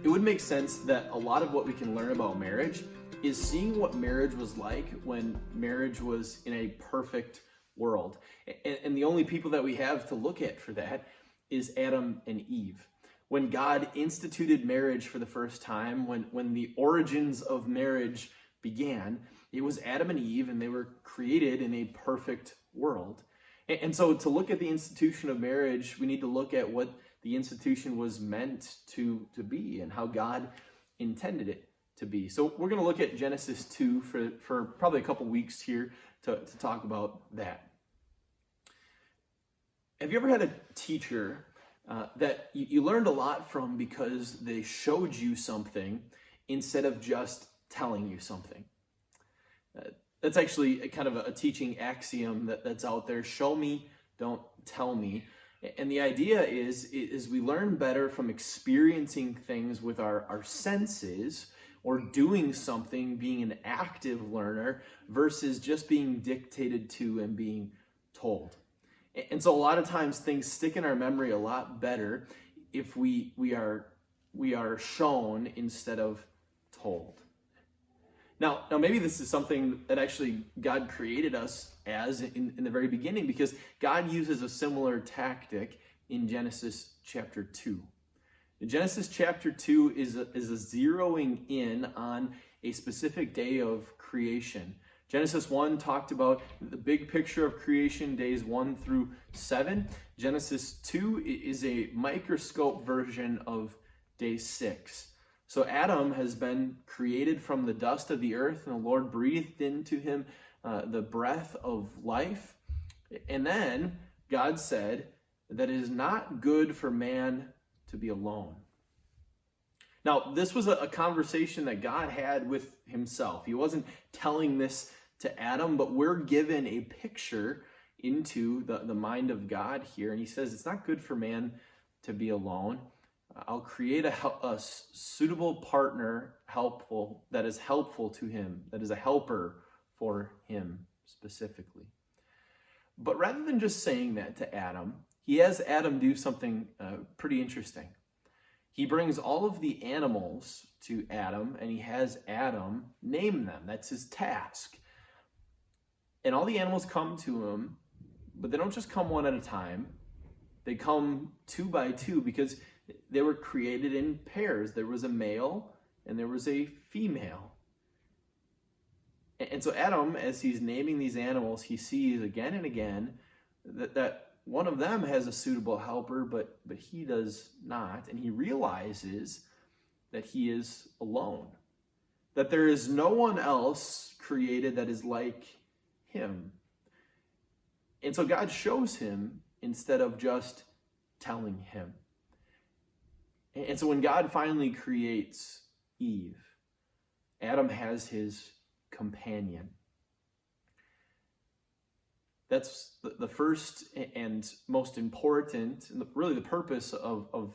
It would make sense that a lot of what we can learn about marriage is seeing what marriage was like when marriage was in a perfect world. And the only people that we have to look at for that is Adam and Eve. When God instituted marriage for the first time, when the origins of marriage began, it was Adam and Eve, and they were created in a perfect world. And so to look at the institution of marriage, we need to look at what the institution was meant to be and how God intended it to be. So we're going to look at Genesis 2 for probably a couple weeks here to talk about that. Have you ever had a teacher that you learned a lot from because they showed you something instead of just telling you something? That's actually a kind of a teaching axiom that's out there. Show me, don't tell me. And the idea is we learn better from experiencing things with our senses, or doing something, being an active learner, versus just being dictated to and being told. And so a lot of times things stick in our memory a lot better if we are shown instead of told. Now maybe this is something that actually God created us as in the very beginning, because God uses a similar tactic in Genesis chapter 2. Genesis chapter 2 is a zeroing in on a specific day of creation. Genesis 1 talked about the big picture of creation, days 1 through 7. Genesis 2 is a microscope version of day 6. So Adam has been created from the dust of the earth, and the Lord breathed into him the breath of life. And then God said that it is not good for man to be alone. Now, this was a conversation that God had with himself. He wasn't telling this to Adam, but we're given a picture into the mind of God here. And he says, it's not good for man to be alone. I'll create a suitable partner, that is helpful to him, that is a helper for him specifically. But rather than just saying that to Adam, he has Adam do something pretty interesting. He brings all of the animals to Adam, and he has Adam name them. That's his task. And all the animals come to him, but they don't just come one at a time. They come 2 by 2 because they were created in pairs. There was a male and there was a female. And so Adam, as he's naming these animals, he sees again and again that one of them has a suitable helper, but he does not. And he realizes that he is alone, that there is no one else created that is like him. And so God shows him instead of just telling him. And so when God finally creates Eve, Adam has his companion. That's the first and most important, and really the purpose of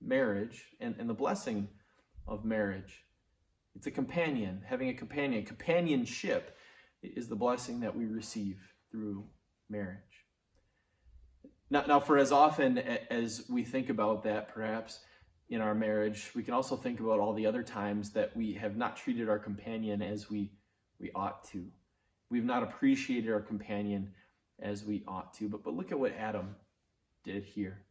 marriage and the blessing of marriage. It's a companion, having a companion. Companionship is the blessing that we receive through marriage. Now, for as often as we think about that, perhaps in our marriage, we can also think about all the other times that we have not treated our companion as we ought to. We've not appreciated our companion as we ought to. But look at what Adam did here.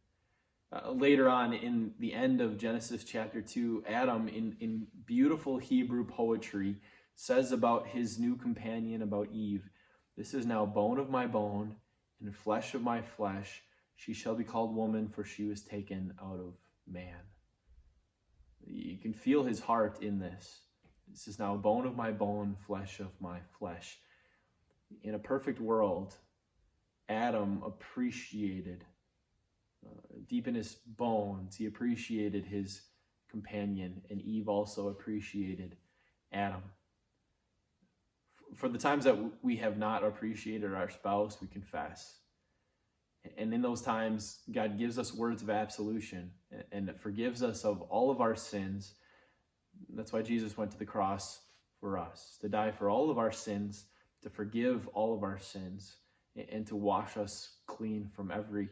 Later on in the end of Genesis chapter 2, Adam, in beautiful Hebrew poetry, says about his new companion, about Eve, "This is now bone of my bone and flesh of my flesh. She shall be called woman, for she was taken out of man." You can feel his heart in this. This is now bone of my bone, flesh of my flesh. In a perfect world, Adam appreciated, deep in his bones, he appreciated his companion, and Eve also appreciated Adam. For the times that we have not appreciated our spouse, we confess. And in those times, God gives us words of absolution and forgives us of all of our sins. That's why Jesus went to the cross for us, to die for all of our sins, to forgive all of our sins, and to wash us clean from every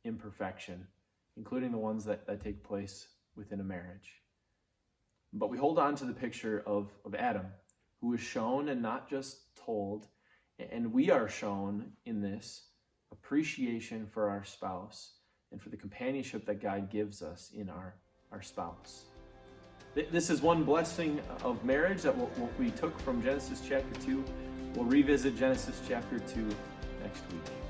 imperfection, including the ones that take place within a marriage. But we hold on to the picture of Adam, who is shown and not just told, and we are shown in this appreciation for our spouse and for the companionship that God gives us in our spouse. This is one blessing of marriage that we took from Genesis chapter 2. We'll revisit Genesis chapter 2 next week.